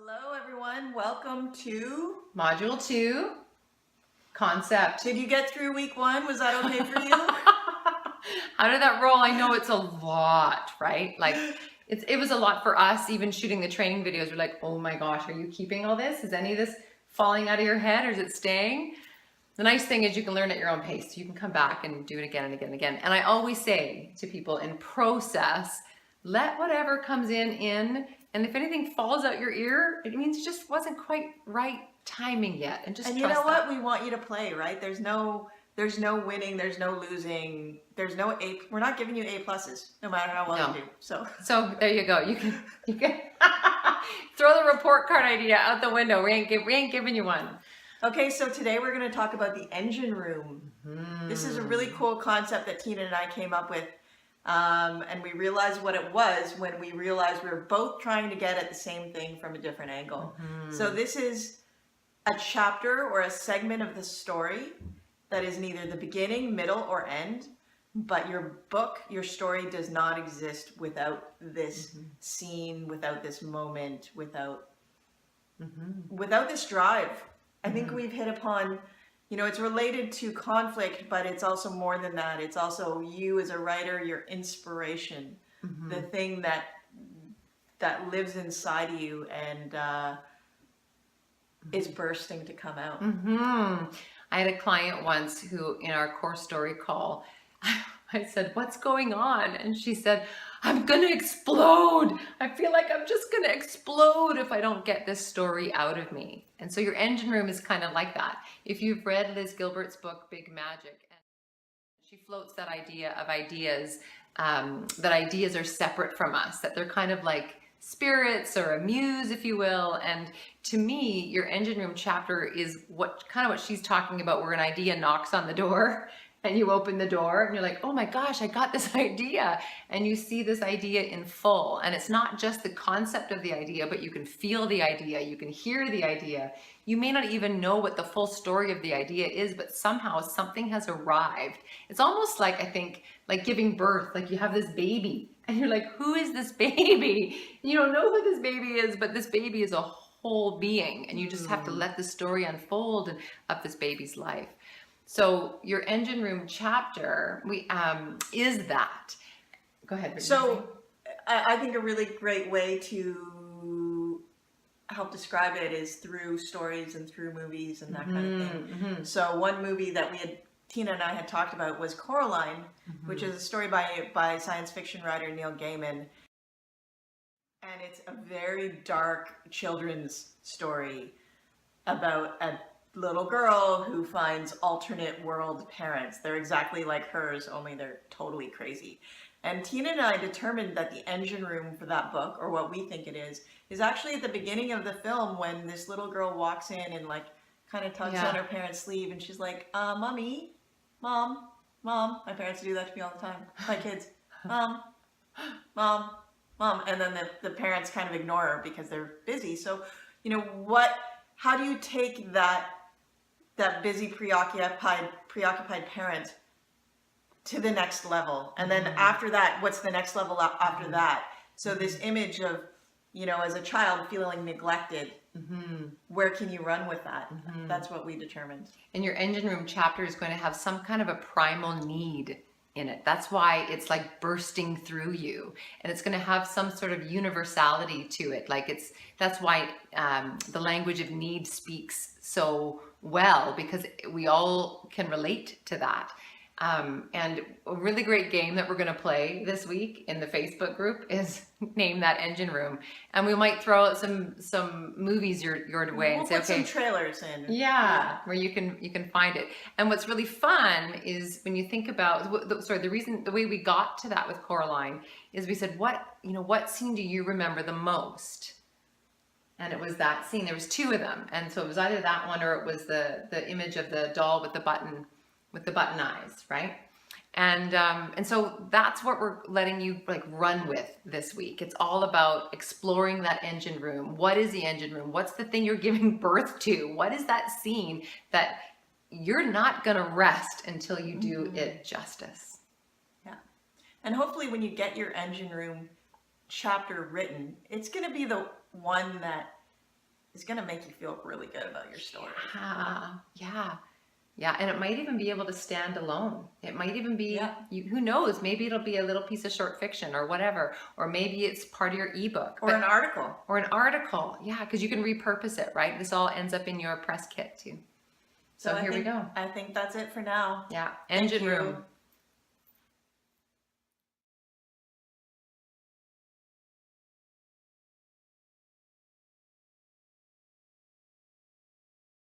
Hello, everyone. Welcome to Module 2, concept. Did you get through week 1? Was that okay for you? How did that roll? I know it's a lot, right? Like it was a lot for us, even shooting the training videos. We're like, oh my gosh, are you keeping all this? Is any of this falling out of your head or is it staying? The nice thing is you can learn at your own pace. You can come back and do it again and again and again. And I always say to people in process, let whatever comes in. And if anything falls out your ear, it means it just wasn't quite right timing yet. And just And you trust know what? that. We want you to play, right? There's no winning, there's no losing, there's no A. We're not giving you A pluses, no matter how well No. you do. So there you go. You can throw the report card idea out the window. We ain't giving you one. Okay, so today we're going to talk about the engine room. This is a really cool concept that Tina and I came up with. And we realized what it was when we realized we were both trying to get at the same thing from a different angle. So this is a chapter or a segment of the story that is neither the beginning, middle, or end, but your story does not exist without this scene, without this moment, without this drive. I think we've hit upon, it's related to conflict, but it's also more than that. It's also you as a writer, your inspiration, the thing that lives inside you and is bursting to come out. I had a client once who, in our core story call, I said, "What's going on?" And she said, "I'm gonna explode. I feel like I'm just gonna explode if I don't get this story out of me." And so your engine room is kind of like that. If you've read Liz Gilbert's book, Big Magic, and she floats that idea of ideas, that ideas are separate from us, that they're kind of like spirits or a muse, if you will. And to me, your engine room chapter is what she's talking about, where an idea knocks on the door and you open the door and you're like, oh my gosh, I got this idea. And you see this idea in full. And it's not just the concept of the idea, but you can feel the idea, you can hear the idea. You may not even know what the full story of the idea is, but somehow something has arrived. It's almost like, I think, like giving birth, like you have this baby and you're like, who is this baby? You don't know who this baby is, but this baby is a whole being, and you just have to let the story unfold of this baby's life. So your engine room chapter is that. Go ahead. So I think a really great way to help describe it is through stories and through movies and that kind of thing. So one movie that Tina and I had talked about was Coraline, which is a story by science fiction writer Neil Gaiman. And it's a very dark children's story about a little girl who finds alternate world parents. They're exactly like hers, only they're totally crazy. And Tina and I determined that the engine room for that book, or what we think it is actually at the beginning of the film when this little girl walks in and like kind of tugs on her parents' sleeve and she's like, Mommy, Mom. My parents do that to me all the time. My kids, Mom. And then the parents kind of ignore her because they're busy. So, how do you take that busy, preoccupied parent to the next level? And then after that, what's the next level after that? So this image of, as a child feeling neglected, where can you run with that? That's what we determined. And your engine room chapter is going to have some kind of a primal need in it. That's why it's like bursting through you, and it's going to have some sort of universality to it. That's why the language of need speaks so well, because we all can relate to that. And a really great game that we're going to play this week in the Facebook group is Name That Engine Room. And we might throw out some movies your way and we'll say, okay, some trailers in. Yeah, where you can find it. And what's really fun is when you think about, the way we got to that with Coraline is we said, what scene do you remember the most? And it was that scene. There was two of them. And so it was either that one or it was the image of the doll with the button eyes, right? And so that's what we're letting you run with this week. It's all about exploring that engine room. What is the engine room? What's the thing you're giving birth to? What is that scene that you're not gonna rest until you do it justice? Yeah. And hopefully when you get your engine room chapter written, it's gonna be the one that is going to make you feel really good about your story. Yeah, and it might even be able to stand alone. It might even be, Yeah. who knows, maybe it'll be a little piece of short fiction or whatever, or maybe it's part of your ebook. Or an article. Or an article, yeah, because you can repurpose it, right? This all ends up in your press kit too. So here we go. I think that's it for now. Yeah, Thank Engine you. Room.